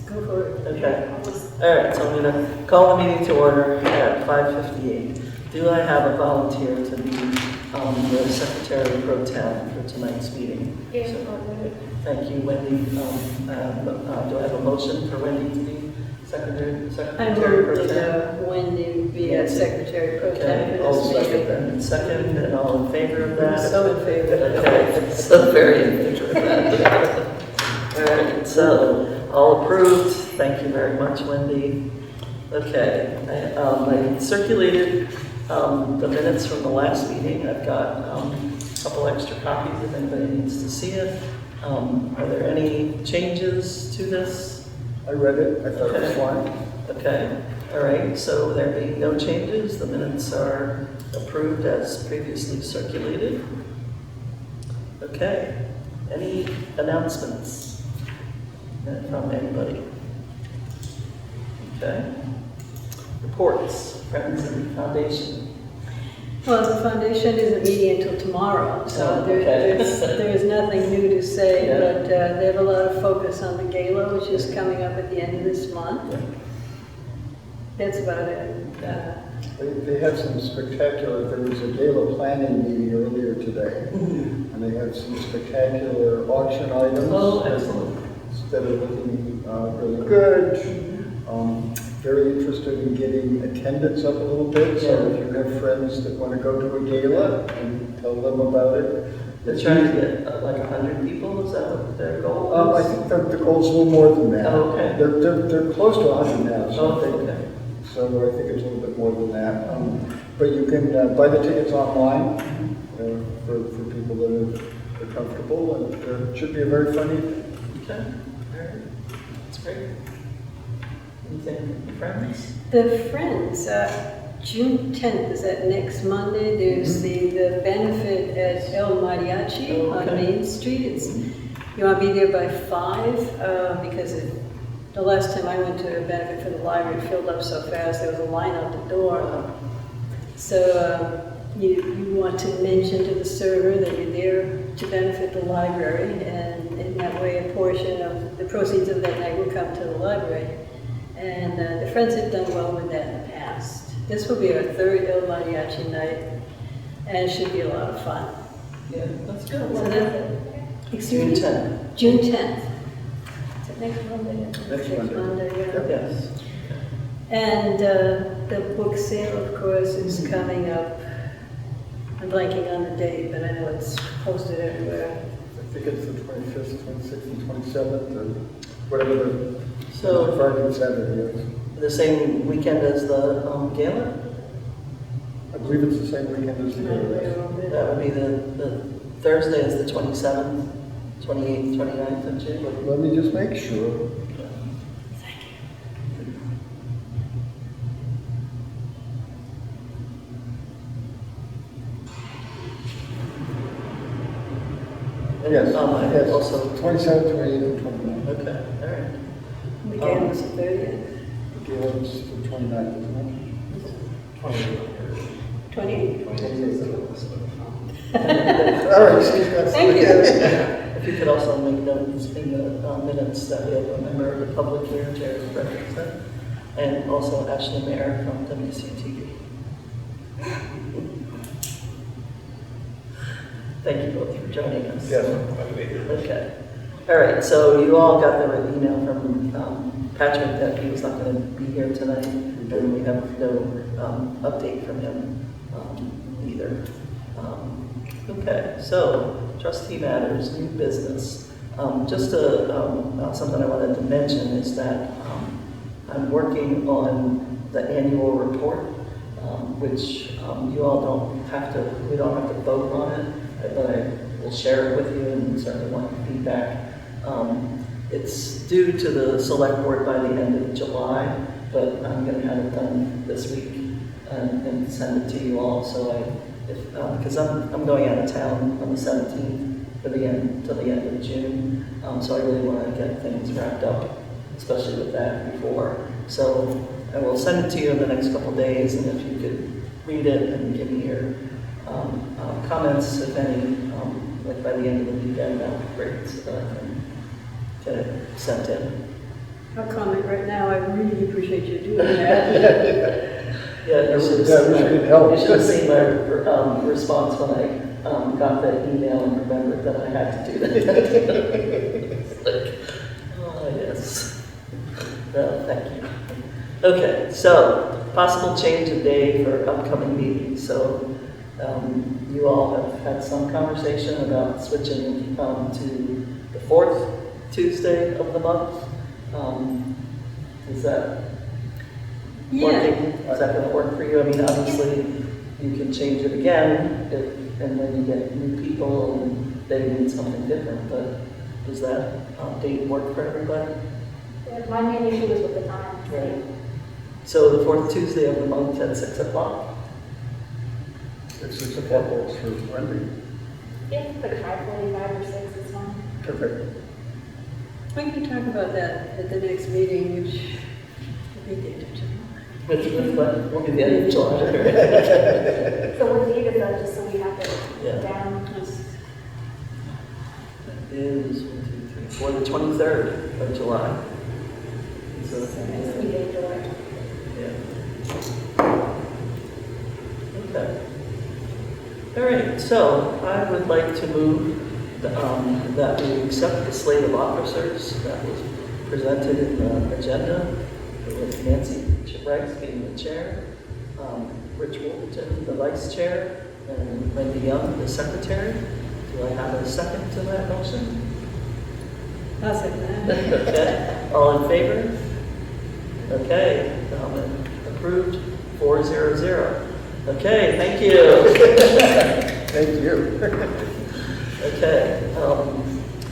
Go for it. Okay. All right, so I'm going to call the meeting to order at 5:58. Do I have a volunteer to be the Secretary Pro Tem for tonight's meeting? Yeah. So, thank you, Wendy. Do I have a motion for Wendy to be Secretary I Pro moved Tem? that Wendy be a secretary pro tem Okay, for I'll this second meeting. that. Second, and all in favor of that? So in favor. Okay, so very in favor of that. All right, so all approved. Thank you very much, Wendy. Okay, I circulated the minutes from the last meeting. I've got a couple extra copies if anybody needs to see it. Are there any changes to this? I read it, I thought it was fine. Okay, all right, so there being no changes, the minutes are approved as previously circulated. Okay, any announcements from anybody? Okay. Reports, Friends of the Foundation. Well, the foundation isn't meeting until tomorrow, so Oh, okay. there's nothing new to say, Yeah. but they have a lot of focus on the gala, which is coming up at the end of this month. Yeah. That's about it. They had some spectacular, there was a gala planning meeting earlier today, and they had some spectacular auction items. Oh, excellent. That are looking really good. Very interested in getting attendance up a little bit, so if you have friends that want to go to a gala and tell them about it. They're trying to get like 100 people, is that what their goal I is? think the goal's a little more than that. Oh, okay. They're close to 100 now, so Oh, okay. So I think it's a little bit more than that. But you can buy the tickets online for people that are comfortable, and it should be a very fun evening. Okay, all right, that's great. Anything, friends? The Friends, June 10th, is that next Monday? There's the benefit at El Mariachi on Main Street. You want to be there by 5 because the last time I went to a benefit for the library, it filled up so fast, there was a line out the door. So you want to mention to the server that you're there to benefit the library, and in that way a portion of the proceeds of that night will come to the library. And the Friends have done well with that in the past. This will be our third El Mariachi night, and it should be a lot of fun. Yeah, that's good. So that, excuse me? June 10th. June 10th. Is it next Monday? Next Monday. Yeah. Yes. And the book sale, of course, is coming up. I'm blanking on the date, but I know it's posted everywhere. I think it's the 25th, 26th, and 27th, or whatever the So, Friday and Saturday is. the same weekend as the gala? I believe it's the same weekend as the gala. That would be the Thursday is the 27th, 28th, 29th of June. Let me just make sure. Yes, yes. Also, 27th, 28th, and 29th. okay, all right. The game was the 30th. The gala is the 29th, isn't 28th. it? All right, Thank you. If you could also make notes in the minutes that we have a member of the public here, Jerry Frederickson, and also Ashley Mayer from WCTV. Thank you both for joining us. Yes. Okay. All right, so you all got the email from Patrick that he was not going to be here tonight, and we have no update from him either. Okay, so trustee matters, new business. Just something I wanted to mention is that I'm working on the annual report, which you all don't have to, we don't have to vote on it, but I will share it with you and certainly want feedback. It's due to the select board by the end of July, but I'm going to have it done this week and send it to you all. So because I'm going out of town on the 17th till the end of June, so I really want to get things wrapped up, especially with that before. So I will send it to you in the next couple of days, and if you could read it and give me your comments, if any, like by the end of the weekend, that would be great, so that I can get it sent in. I'll comment right now, I really appreciate you doing that. Yeah, you should Yeah, we should help. have seen my response when I got that email and remembered that I had to do that. It's like, oh, yes. Well, thank you. Okay, so possible change of day for upcoming meetings. So you all have had some conversation about switching to the fourth Tuesday of the month. Is that working? Is that going to work for you? I mean, obviously, you can change it again, and then you get new people and they need something different, but does that date work for everybody? Yeah, my main issue was with the time. Right. So the fourth Tuesday of the month at 6 o'clock? It's 6 o'clock works for Wendy. Yeah, like 5:45 or 6 is fine. Perfect. We can talk about that at the next meeting, which will be the end of July. With what? Won't be the end of July. So what date is that, just so we have it Yeah. down? Is 1, 2, 3, 4, the 23rd of July. So, So next week in July. yeah. Okay. All right, so I would like to move that we accept the slate of officers that was presented in the agenda with Nancy Rice being the chair, Rich Wolverton, the vice chair, and Wendy Young, the secretary. Do I have a second to that motion? I'll second that. Okay, all in favor? Okay, approved, 400. Okay, thank you. Thank you. Okay,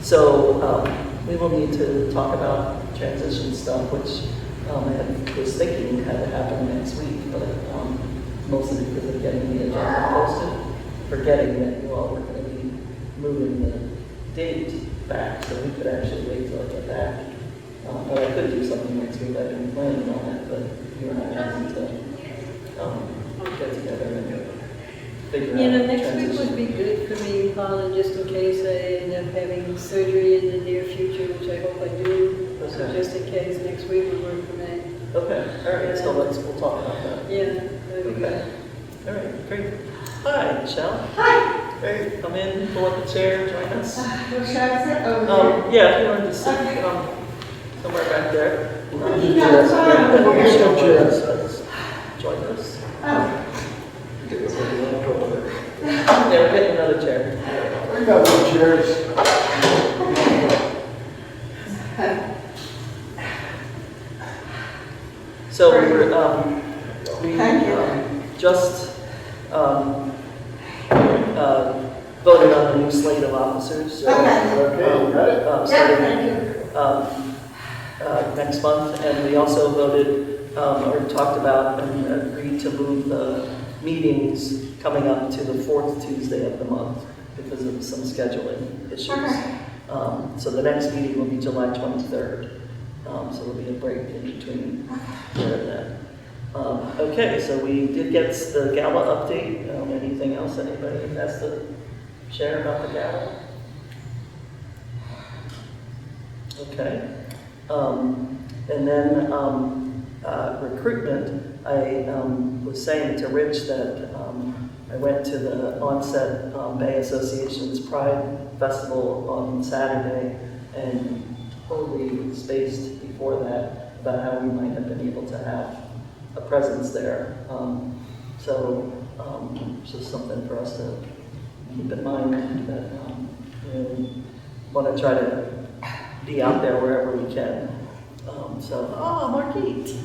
so we will need to talk about transition stuff, which I was thinking had to happen next week, but mostly because of getting the agenda posted, forgetting that you all were going to be moving the date back, so we could actually wait till I get back. But I could do something next week. I've been planning on it, but you and I having to get together and figure out. You know, next week transition. would be good for me, Colin, just in case I end up having surgery in the near future, which I hope I do. So Okay. just in case, next week would work for me. Okay, all right, so we'll talk about that. Yeah, that'd be Okay. good. All right, great. Hi, Michelle. Hi. Hey, come in, pull up a chair, join us. Where should I sit? Over Yeah, if you wanted to sit Okay. somewhere back there. You got time. Join us. Oh, Yeah, we're getting another chair. We got the chairs. So we were, we Thank you. just voted on the new slate of officers. So, Okay. Okay, you got it? yeah, starting thank you. next month, and we also voted or talked about and agreed to move the meetings coming up to the fourth Tuesday of the month because of some scheduling issues. Okay. So the next meeting will be July 23rd. So there'll be a break in between here and then. Okay, so we did get the gala update. Anything else anybody has to share about the gala? Okay. And then recruitment, I was saying to Rich that I went to the Onset Bay Association's Pride Festival on Saturday and totally spaced before that about how we might have been able to have a presence there. So it's just something for us to keep in mind that we want to try to be out there wherever we can. Marquise.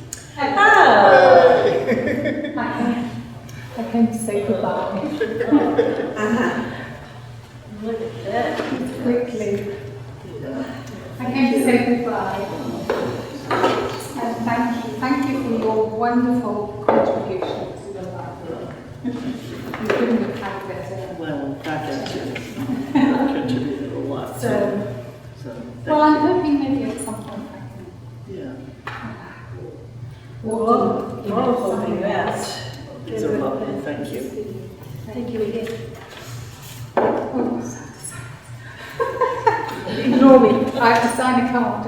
I came to say goodbye Look at that. quickly. Yeah. I came to say goodbye. And thank you for your wonderful contribution to the library. You couldn't have had better. Well, back at you. Contributed a lot. So, thank well, I'm you. hoping maybe at some point I Yeah. can. We're all hoping that. These are lovely, thank you. Thank you again. Oh, Ignore me. I have to sign a card.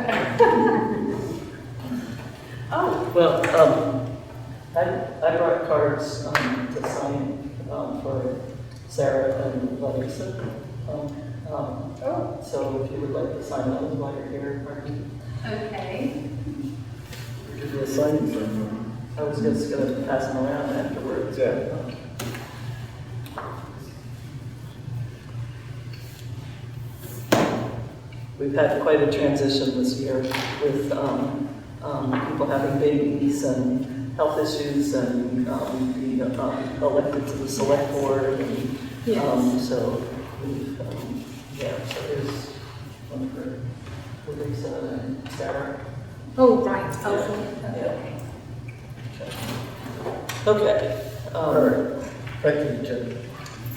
cards to sign for Sarah and Larissa. So if you would like to sign those while you're here, Marty. Okay. We could do a signing ceremony. I was just going to pass them around afterwards. Yeah. We've had quite a transition this year with people having babies and health issues and being elected to the select board. And so we've, so there's one for Lisa and Sarah. Oh, right. Okay. Okay. All right, back to the agenda.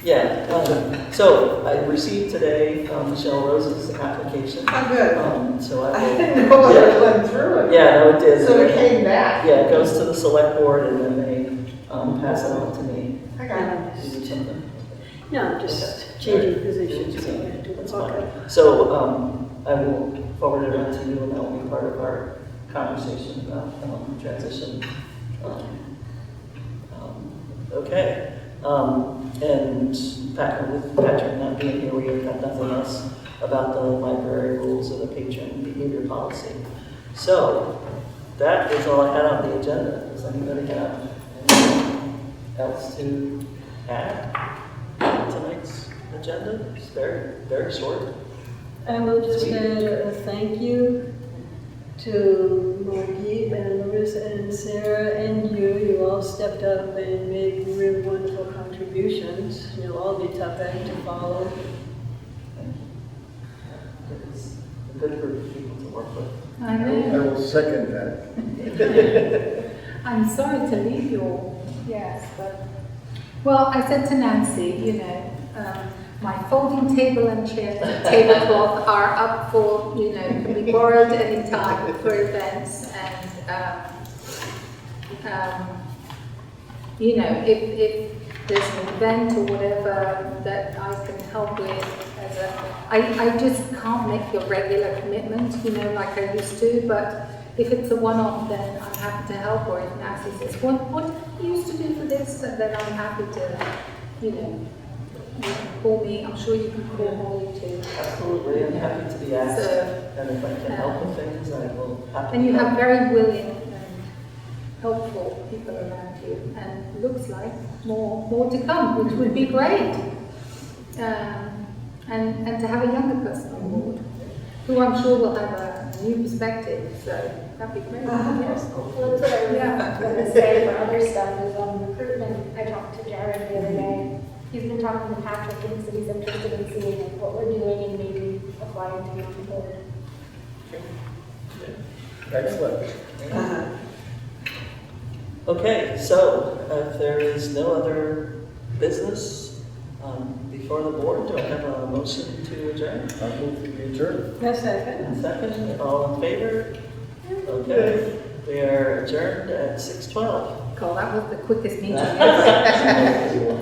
Yeah, so I received today Michelle Rose's application. Oh, good. So I I will. didn't know whether it went through it. Yeah, no, it did. So it came back. Yeah, it goes to the select board and then they pass it on to me. I got it. To do something. No, just changing positions. So I have to That's walk fine. up. So I will forward it on to you and that will be part of our conversation about transition. Okay. And with Patrick not being here, we have got nothing else about the library rules or the patron behavior policy. So that is all I had on the agenda. Does anybody have anything else to add to tonight's agenda? It's very, very short. I will just Sweet. add a thank you to Margie and Larissa and Sarah and you. You all stepped up and made really wonderful contributions. You'll all be tough act to follow. It's a good group of people to work with. I I know. will second that. I'm sorry to leave you all. Yes, but well, I said to Nancy, my folding table and chairs and tablecloth are up for, can be borrowed any time for events. And, if there's an event or whatever that I can help with, I just can't make your regular commitment, like I used to. But if it's a one-off, then I'm happy to help. Or if Nancy says, what do you used to do for this? Then I'm happy to, you can call me. I'm sure you can call Molly too. Absolutely, I'm happy to be asked, So, and if I can help with things, I will happily. and you help. have very willing and helpful people around you, and looks like more to come, which would be great. And to have a younger person on board, who I'm sure will have a new perspective. So that'd be great. Yes. Well, that's what I was going to say for other stuff is recruitment. I talked to Jared the other day. He's been talking to Patrick and so he's interested in seeing what we're doing and maybe applying to be on the board. Excellent. Okay, so if there is no other business before the board, do I have a motion to adjourn? I move to adjourn. Yes, second. And second, all in favor? Okay, we are adjourned at 6:12. God, that was the quickest meeting ever.